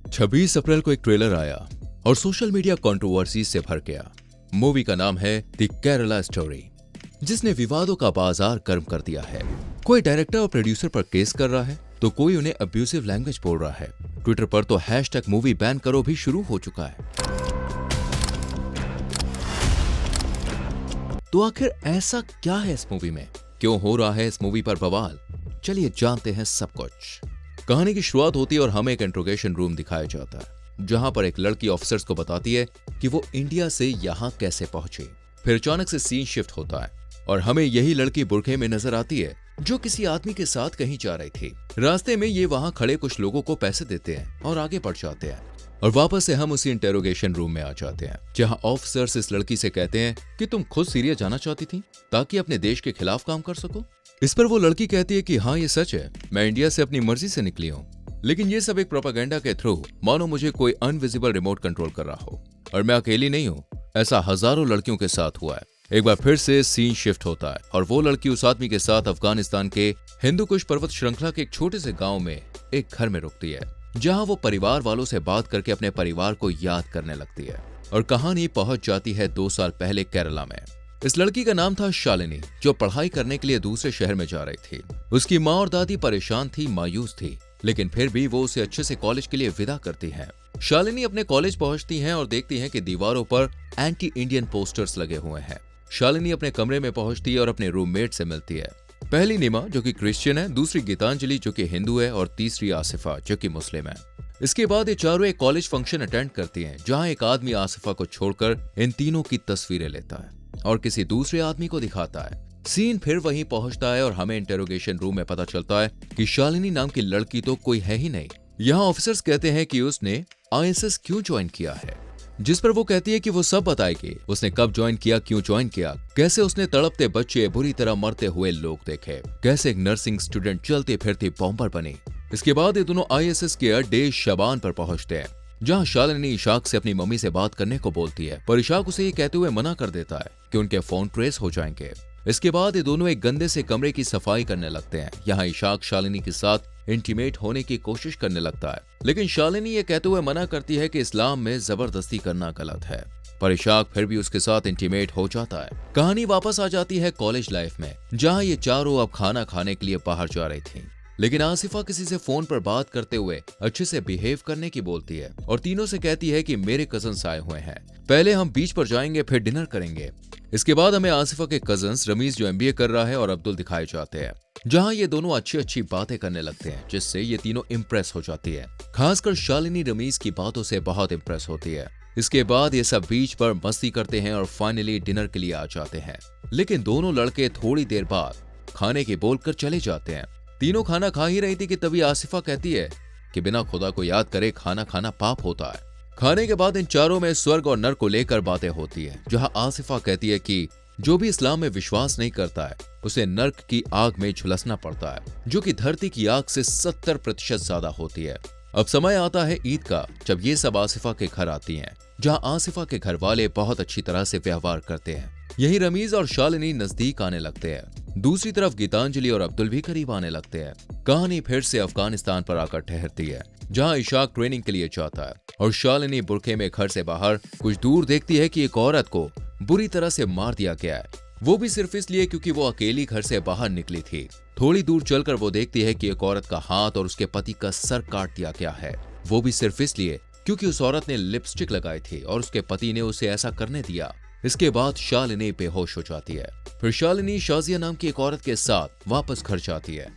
26 अप्रैल को एक ट्रेलर आया और सोशल मीडिया कंट्रोवर्सी से भर गया। मूवी का नाम है द केरला स्टोरी, जिसने विवादों का बाजार गर्म कर दिया है। कोई डायरेक्टर और प्रोड्यूसर पर केस कर रहा है, तो कोई उन्हें अब्यूसिव लैंग्वेज बोल रहा है। ट्विटर पर तो हैशटैग मूवी बैन करो भी शुरू हो चुका है। तो आखिर ऐसा क्या है इस मूवी में? क्यों हो रहा है इस मूवी पर बवाल? चलिए जानते हैं सब कुछ। कहानी की शुरुआत होती है और हमें एक इंट्रोगेशन रूम दिखाया जाता है, जहां पर एक लड़की ऑफिसर्स को बताती है कि वो इंडिया से यहां कैसे पहुंची। फिर अचानक से सीन शिफ्ट होता है और हमें यही लड़की बुरखे में नजर आती है, जो किसी आदमी के साथ कहीं जा रही थी। रास्ते में ये वहां खड़े कुछ लोगों को पैसे देते हैं और आगे बढ़ जाते हैं, और वापस से हम उसी इंटेरोगेशन रूम में आ जाते हैं, जहां ऑफिसर्स इस लड़की से कहते हैं कि तुम खुद सीरिया जाना चाहती थी ताकि अपने देश के खिलाफ काम कर सको। इस पर वो लड़की कहती है कि हाँ, ये सच है, मैं इंडिया से अपनी मर्जी से निकली हूँ, लेकिन ये सब एक प्रोपेगेंडा के थ्रू, मानो मुझे कोई अनविजिबल रिमोट कंट्रोल कर रहा हो, और मैं अकेली नहीं हूँ। ऐसा हजारों लड़कियों के साथ हुआ है। एक बार फिर से सीन शिफ्ट होता है और वो लड़की उस आदमी के साथ अफगानिस्तान के हिंदू कुश पर्वत श्रृंखला के एक छोटे से गांव में एक घर में रुकती है, जहां वो परिवार वालों से बात करके अपने परिवार को याद करने लगती है। और कहानी पहुंच जाती है 2 साल पहले केरला में। इस लड़की का नाम था शालिनी, जो पढ़ाई करने के लिए दूसरे शहर में जा रही थी। उसकी माँ और दादी परेशान थी, मायूस थी, लेकिन फिर भी वो उसे अच्छे से कॉलेज के लिए विदा करती हैं। शालिनी अपने कॉलेज पहुंचती हैं और देखती हैं कि दीवारों पर एंटी इंडियन पोस्टर्स लगे हुए हैं। शालिनी अपने कमरे में पहुंचती है और अपने रूममेट से मिलती है। पहली निमा, जो कि क्रिश्चियन है, दूसरी गीतांजलि, जो कि हिंदू है, और तीसरी आसिफा, जो कि मुस्लिम है। इसके बाद ये चारों एक कॉलेज फंक्शन अटेंड करती हैं, जहां एक आदमी आसिफा को छोड़कर इन तीनों की तस्वीरें लेता है और किसी दूसरे आदमी को दिखाता है। सीन फिर वहीं पहुंचता है और हमें इंटेरोगेशन रूम में पता चलता है कि शालिनी नाम की लड़की तो कोई है ही नहीं। यहाँ ऑफिसर्स कहते हैं कि उसने आईएसएस क्यों ज्वाइन किया है, जिस पर वो कहती है कि वो सब बताएगी। उसने कब ज्वाइन किया, क्यों ज्वाइन किया, कैसे उसने तड़पते बच्चे, बुरी तरह मरते हुए लोग देखे, कैसे एक नर्सिंग स्टूडेंट चलती फिरती बॉम्बर बनी। इसके बाद ये दोनों आईएसएस के अड्डे शबान पर पहुंचते हैं, जहां शालिनी इशाक से अपनी मम्मी से बात करने को बोलती है, पर इशाक उसे ये कहते हुए मना कर देता है कि उनके फोन ट्रेस हो जाएंगे। इसके बाद ये दोनों एक गंदे से कमरे की सफाई करने लगते हैं। यहाँ इशाक शालिनी के साथ इंटीमेट होने की कोशिश करने लगता है, लेकिन शालिनी ये कहते हुए मना करती है कि इस्लाम में जबरदस्ती करना गलत है, पर इशाक फिर भी उसके साथ इंटीमेट हो जाता है। कहानी वापस आ जाती है कॉलेज लाइफ में, जहाँ ये चारों अब खाना खाने के लिए बाहर जा रही थी, लेकिन आसिफा किसी से फोन पर बात करते हुए अच्छे से बिहेव करने की बोलती है और तीनों से कहती है कि मेरे कजन्स आए हुए हैं, पहले हम बीच पर जाएंगे, फिर डिनर करेंगे। इसके बाद हमें आसिफा के कजन्स रमीज, जो एमबीए कर रहा है, और अब्दुल दिखाए जाते हैं, जहां ये दोनों अच्छी अच्छी बातें करने लगते हैं, जिससे ये तीनों इम्प्रेस हो जाती है। खासकर शालिनी रमीज की बातों से बहुत इम्प्रेस होती है। इसके बाद ये सब बीच पर मस्ती करते हैं और फाइनली डिनर के लिए आ जाते हैं, लेकिन दोनों लड़के थोड़ी देर बाद खाने की बोलकर चले जाते हैं। तीनों खाना खा ही रही थी कि तभी आसिफा कहती है कि बिना खुदा को याद करे खाना खाना पाप होता है। खाने के बाद इन चारों में स्वर्ग और नर्क को लेकर बातें होती है, जहां आसिफा कहती है कि जो भी इस्लाम में विश्वास नहीं करता है, उसे नर्क की आग में झुलसना पड़ता है, जो कि धरती की आग से 70% ज्यादा होती है। अब समय आता है ईद का, जब ये सब आसिफा के घर आती हैं, जहां आसिफा के घर वाले बहुत अच्छी तरह से व्यवहार करते हैं। यही रमीज और शालिनी नजदीक आने लगते हैं। दूसरी तरफ गीतांजलि और अब्दुल भी करीब आने लगते हैं। कहानी फिर से अफगानिस्तान पर आकर ठहरती है, जहां इशाक ट्रेनिंग के लिए जाता है और शालिनी बुरखे में घर से बाहर कुछ दूर देखती है कि एक औरत को बुरी तरह से मार दिया गया है, वो भी सिर्फ इसलिए क्योंकि वो अकेली घर से बाहर निकली थी। थोड़ी दूर चलकर वो देखती है कि एक औरत का हाथ और उसके पति का सर काट दिया गया है, वो भी सिर्फ इसलिए क्योंकि उस औरत ने लिपस्टिक लगाई थी और उसके पति ने उसे ऐसा करने दिया। इसके बाद शालिनी बेहोश हो जाती है। फिर शालिनी शाजिया नाम की एक औरत के साथ वापस घर जाती है।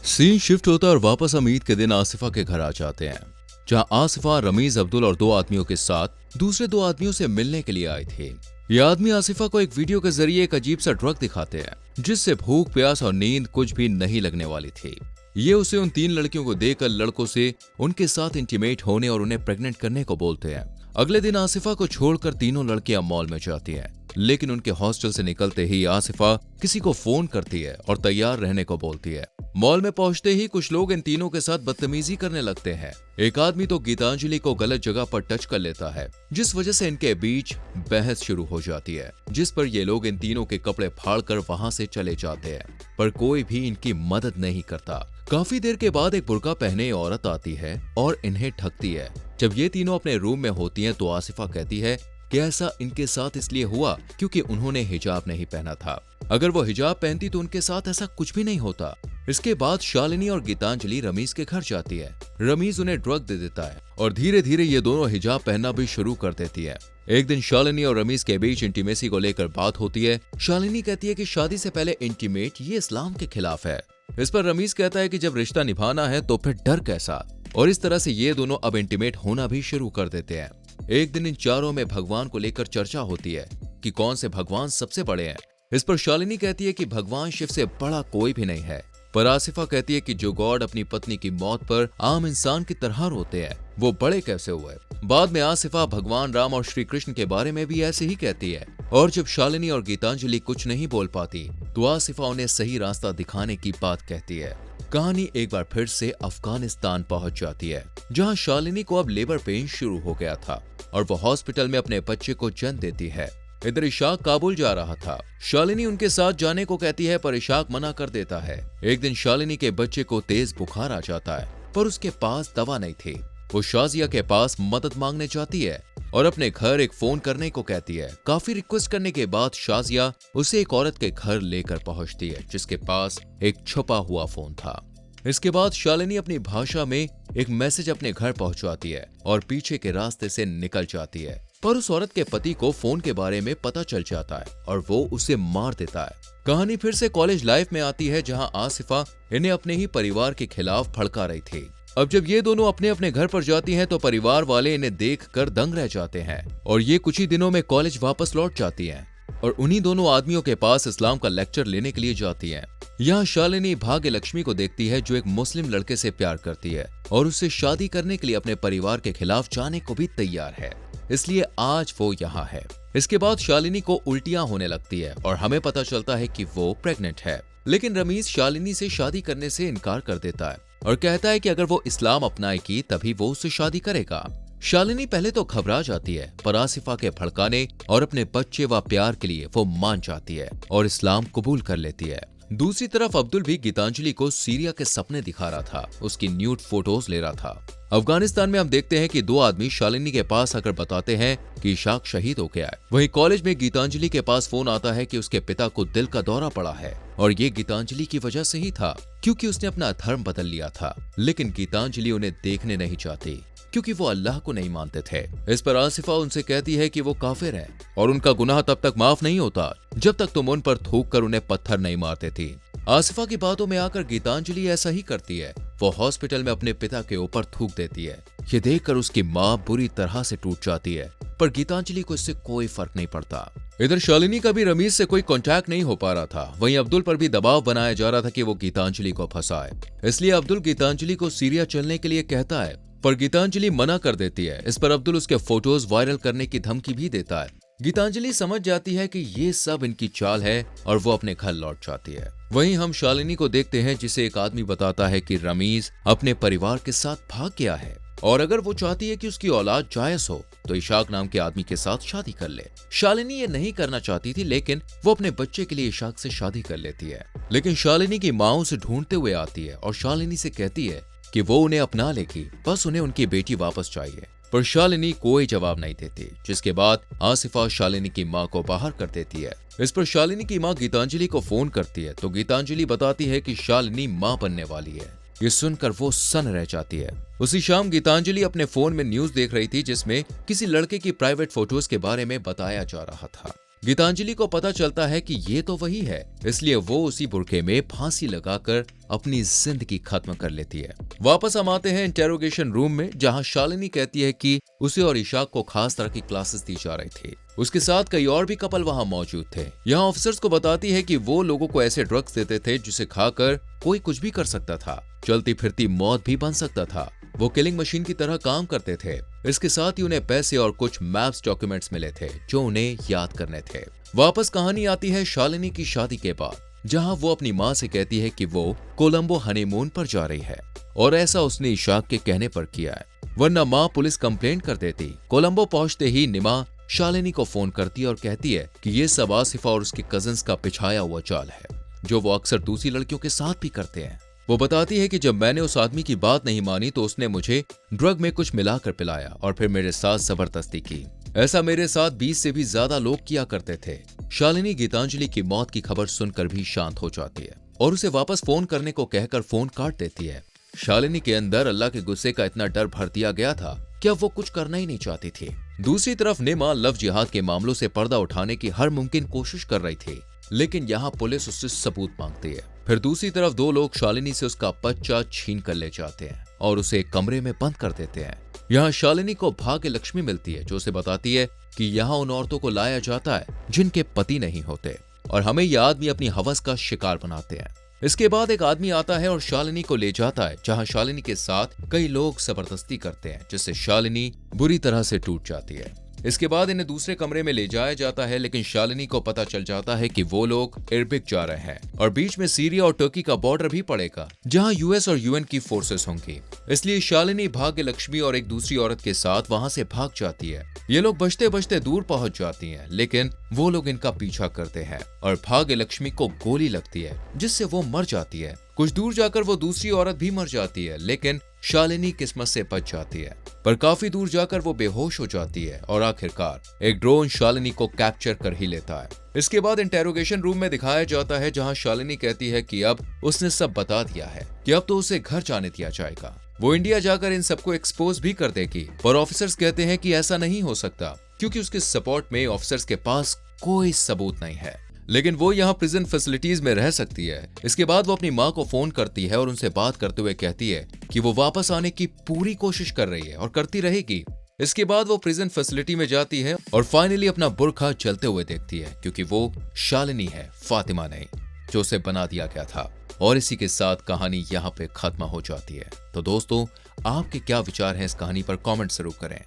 सीन शिफ्ट होता है और वापस हम ईद के दिन आसिफा के घर आ जाते हैं, जहां आसिफा रमीज, अब्दुल और 2 आदमियों के साथ दूसरे 2 आदमियों से मिलने के लिए आई थी। ये आदमी आसिफा को एक वीडियो के जरिए एक अजीब सा ड्रग दिखाते हैं, जिससे भूख, प्यास और नींद कुछ भी नहीं लगने वाली थी। ये उसे उन 3 लड़कियों को देकर लड़कों से उनके साथ इंटीमेट होने और उन्हें प्रेग्नेंट करने को बोलते हैं। अगले दिन आसिफा को छोड़कर तीनों लड़कियां मॉल में जाती हैं, लेकिन उनके हॉस्टल से निकलते ही आसिफा किसी को फोन करती है और तैयार रहने को बोलती है। मॉल में पहुंचते ही कुछ लोग इन तीनों के साथ बदतमीजी करने लगते हैं। एक आदमी तो गीतांजलि को गलत जगह पर टच कर लेता है, जिस वजह से इनके बीच बहस शुरू हो जाती है, जिस पर ये लोग इन तीनों के कपड़े फाड़कर वहां से चले जाते हैं, पर कोई भी इनकी मदद नहीं करता। काफी देर के बाद एक बुर्का पहने औरत आती है और इन्हें ठगती है, जब ये तीनों अपने रूम में होती हैं तो आसिफा कहती है कि ऐसा इनके साथ इसलिए हुआ क्योंकि उन्होंने हिजाब नहीं पहना था। अगर वो हिजाब पहनती तो उनके साथ ऐसा कुछ भी नहीं होता। इसके बाद शालिनी और गीतांजलि रमीज के घर जाती है। रमीज उन्हें ड्रग दे देता है और धीरे धीरे ये दोनों हिजाब पहनना भी शुरू कर देती है। एक दिन शालिनी और रमीज के बीच इंटीमेसी को लेकर बात होती है। शालिनी कहती है कि शादी से पहले इंटीमेट ये इस्लाम के खिलाफ है। इस पर रमीज कहता है कि जब रिश्ता निभाना है तो फिर डर कैसा। और इस तरह से ये दोनों अब इंटीमेट होना भी शुरू कर देते हैं। एक दिन इन चारों में भगवान को लेकर चर्चा होती है कि कौन से भगवान सबसे बड़े हैं। इस पर शालिनी कहती है कि भगवान शिव से बड़ा कोई भी नहीं है। पर आसिफा कहती है कि जो गॉड अपनी पत्नी की मौत पर आम इंसान की तरह रोते हैं वो बड़े कैसे हुए। बाद में आसिफा भगवान राम और श्री कृष्ण के बारे में भी ऐसे ही कहती है। और जब शालिनी और गीतांजलि कुछ नहीं बोल पाती तो आसिफा उन्हें सही रास्ता दिखाने की बात कहती है। कहानी एक बार फिर से अफगानिस्तान पहुंच जाती है, जहां शालिनी को अब लेबर पेन शुरू हो गया था और वो हॉस्पिटल में अपने बच्चे को जन्म देती है। इधर इशाक काबुल जा रहा था। शालिनी उनके साथ जाने को कहती है पर इशाक मना कर देता है। एक दिन शालिनी के बच्चे को तेज बुखार आ जाता है पर उसके पास दवा नहीं थी। वो शाजिया के पास मदद मांगने जाती है और अपने घर एक फोन करने को कहती है। काफी रिक्वेस्ट करने के बाद शाजिया उसे एक औरत के घर लेकर पहुंचती है जिसके पास एक छुपा हुआ फोन था। इसके बाद शालिनी अपनी भाषा में एक मैसेज अपने घर पहुंचाती है और पीछे के रास्ते से निकल जाती है। पर उस औरत के पति को फोन के बारे में पता चल जाता है और वो उसे मार देता है। कहानी फिर से कॉलेज लाइफ में आती है, जहां आसिफा इन्हें अपने ही परिवार के खिलाफ भड़का रही थी। अब जब ये दोनों अपने अपने घर पर जाती हैं तो परिवार वाले इन्हें देखकर दंग रह जाते हैं और ये कुछ ही दिनों में कॉलेज वापस लौट जाती हैं और उन्हीं दोनों आदमियों के पास इस्लाम का लेक्चर लेने के लिए जाती हैं। यहाँ शालिनी भाग्य लक्ष्मी को देखती है जो एक मुस्लिम लड़के से प्यार करती है और उससे शादी करने के लिए अपने परिवार के खिलाफ जाने को भी तैयार है, इसलिए आज वो यहाँ है। इसके बाद शालिनी को उल्टियां होने लगती है और हमें पता चलता है कि वो प्रेग्नेंट है। लेकिन रमीज शालिनी से शादी करने से इनकार कर देता है और कहता है कि अगर वो इस्लाम अपनाएगी तभी वो उससे शादी करेगा। शालिनी पहले तो घबरा जाती है पर आसिफा के भड़काने और अपने बच्चे व प्यार के लिए वो मान जाती है और इस्लाम कबूल कर लेती है। दूसरी तरफ अब्दुल भी गीतांजलि को सीरिया के सपने दिखा रहा था, उसकी न्यूड फोटोज ले रहा था। अफगानिस्तान में हम देखते हैं कि दो आदमी शालिनी के पास आकर बताते हैं कि इशाक शहीद हो गया है। वहीं कॉलेज में गीतांजलि के पास फोन आता है कि उसके पिता को दिल का दौरा पड़ा है और ये गीतांजलि की वजह से ही था क्योंकि उसने अपना धर्म बदल लिया था। लेकिन गीतांजलि उन्हें देखने नहीं चाहती क्योंकि वो अल्लाह को नहीं मानते थे। इस पर आसिफा उनसे कहती है कि वो काफिर हैं और उनका गुनाह तब तक माफ नहीं होता जब तक तुम उन पर थूक कर उन्हें पत्थर नहीं मारते थी। आसिफा की बातों में आकर गीतांजलि ऐसा ही करती है। वो हॉस्पिटल में अपने पिता के ऊपर थूक देती है। ये देखकर उसकी माँ बुरी तरह से टूट जाती है पर गीतांजलि को इससे कोई फर्क नहीं पड़ता। इधर शालिनी का भी रमीज से कोई कांटेक्ट नहीं हो पा रहा था। वहीं अब्दुल पर भी दबाव बनाया जा रहा था कि वो गीतांजलि को फंसाए, इसलिए अब्दुल गीतांजलि को सीरिया चलने के लिए कहता है पर गीतांजलि मना कर देती है। इस पर अब्दुल उसके फोटोज वायरल करने की धमकी भी देता है। गीतांजलि समझ जाती है कि ये सब इनकी चाल है और वो अपने घर लौट जाती है। वहीं हम शालिनी को देखते हैं जिसे एक आदमी बताता है कि रमीज अपने परिवार के साथ भाग गया है और अगर वो चाहती है कि उसकी औलाद जायज हो तो इशाक नाम के आदमी के साथ शादी कर ले। शालिनी ये नहीं करना चाहती थी लेकिन वो अपने बच्चे के लिए इशाक से शादी कर लेती है। लेकिन शालिनी की माँ उसे ढूंढते हुए आती है और शालिनी से कहती है कि वो उन्हें अपना लेगी, बस उन्हें उनकी बेटी वापस चाहिए। पर शालिनी कोई जवाब नहीं देती, जिसके बाद आसिफा शालिनी की माँ को बाहर कर देती है। इस पर शालिनी की माँ गीतांजलि को फोन करती है तो गीतांजलि बताती है कि शालिनी माँ बनने वाली है। ये सुनकर वो सन रह जाती है। उसी शाम गीतांजलि अपने फोन में न्यूज देख रही थी जिसमें किसी लड़के की प्राइवेट फोटोज के बारे में बताया जा रहा था। गीतांजलि को पता चलता है कि ये तो वही है, इसलिए वो उसी बुरखे में फांसी लगाकर अपनी जिंदगी खत्म कर लेती है। वापस हम आते हैं इंटेरोगेशन रूम में, जहां शालिनी कहती है कि उसे और इशाक को खास तरह की क्लासेस दी जा रही थी। उसके साथ कई और भी कपल वहां मौजूद थे। यहाँ ऑफिसर्स को बताती है कि वो लोगों को ऐसे ड्रग्स देते थे जिसे खाकर कोई कुछ भी कर सकता था, चलती फिरती मौत भी बन सकता था। वो किलिंग मशीन की तरह काम करते थे। इसके साथ ही उन्हें पैसे और कुछ मैप्स डॉक्यूमेंट्स मिले थे जो उन्हें याद करने थे। वापस कहानी आती है शालिनी की शादी के बाद, जहां वो अपनी माँ से कहती है कि वो कोलंबो हनीमून पर जा रही है और ऐसा उसने इशाक के कहने पर किया है, वरना माँ पुलिस कंप्लेंट कर देती। कोलंबो पहुंचते ही निमा शालिनी को फोन करती है और कहती है कि ये सब आसिफा और उसके कजिन्स का पिछाया हुआ चाल है जो वो अक्सर दूसरी लड़कियों के साथ भी करते हैं। वो बताती है कि जब मैंने उस आदमी की बात नहीं मानी तो उसने मुझे ड्रग में कुछ मिलाकर पिलाया और फिर मेरे साथ जबरदस्ती की। ऐसा मेरे साथ 20 से भी ज्यादा लोग किया करते थे। शालिनी गीतांजलि की मौत की खबर सुनकर भी शांत हो जाती है और उसे वापस फोन करने को कहकर फोन काट देती है। शालिनी के अंदर अल्लाह के गुस्से का इतना डर भर दिया गया था कि अब वो कुछ करना ही नहीं चाहती थी। दूसरी तरफ निमा लव जिहाद के मामलों से पर्दा उठाने की हर मुमकिन कोशिश कर रही थी, लेकिन यहाँ पुलिस उससे सबूत मांगती है। फिर दूसरी तरफ दो लोग शालिनी से उसका बच्चा छीन कर ले जाते हैं और उसे एक कमरे में बंद कर देते हैं। यहाँ शालिनी को भाग्य लक्ष्मी मिलती है जो उसे बताती है कि यहाँ उन औरतों को लाया जाता है जिनके पति नहीं होते और हमें यह आदमी अपनी हवस का शिकार बनाते हैं। इसके बाद एक आदमी आता है और शालिनी को ले जाता है, जहाँ शालिनी के साथ कई लोग जबरदस्ती करते हैं जिससे शालिनी बुरी तरह से टूट जाती है। इसके बाद इन्हें दूसरे कमरे में ले जाया जाता है, लेकिन शालिनी को पता चल जाता है कि वो लोग इरबिक जा रहे हैं और बीच में सीरिया और तुर्की का बॉर्डर भी पड़ेगा जहां यूएस और यूएन की फोर्सेस होंगी। इसलिए शालिनी भाग्य लक्ष्मी और एक दूसरी औरत के साथ वहां से भाग जाती है। ये लोग बचते बचते दूर पहुंच जाती हैं, लेकिन वो लोग इनका पीछा करते हैं और भाग्य लक्ष्मी को गोली लगती है जिससे वो मर जाती है। कुछ दूर जाकर वो दूसरी औरत भी मर जाती है, लेकिन शालिनी किस्मत से बच जाती है। पर काफी दूर जाकर वो बेहोश हो जाती है और आखिरकार एक ड्रोन शालिनी को कैप्चर कर ही लेता है। इसके बाद इंटेरोगेशन रूम में दिखाया जाता है जहां शालिनी कहती है कि अब उसने सब बता दिया है कि अब तो उसे घर जाने दिया जाएगा। वो इंडिया जाकर इन सबको एक्सपोज भी कर देगी, पर ऑफिसर्स कहते हैं कि ऐसा नहीं हो सकता क्योंकि उसके सपोर्ट में ऑफिसर्स के पास कोई सबूत नहीं है, लेकिन वो यहाँ प्रिजन फैसिलिटीज में रह सकती है। इसके बाद वो अपनी माँ को फोन करती है और उनसे बात करते हुए कहती है कि वो वापस आने की पूरी कोशिश कर रही है और करती रहेगी। इसके बाद वो प्रिजन फैसिलिटी में जाती है और फाइनली अपना बुर्का जलते हुए देखती है क्योंकि वो शालिनी है, फातिमा नहीं, जो उसे बना दिया गया था। और इसी के साथ कहानी यहाँ पे खत्म हो जाती है। तो दोस्तों, आपके क्या विचार हैं इस कहानी पर कमेंट जरूर करें।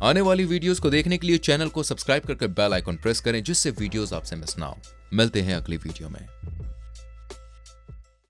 आने वाली वीडियोस को देखने के लिए चैनल को सब्सक्राइब करके बेल आइकन प्रेस करें जिससे वीडियोस आपसे मिस ना हो। मिलते हैं अगली वीडियो में।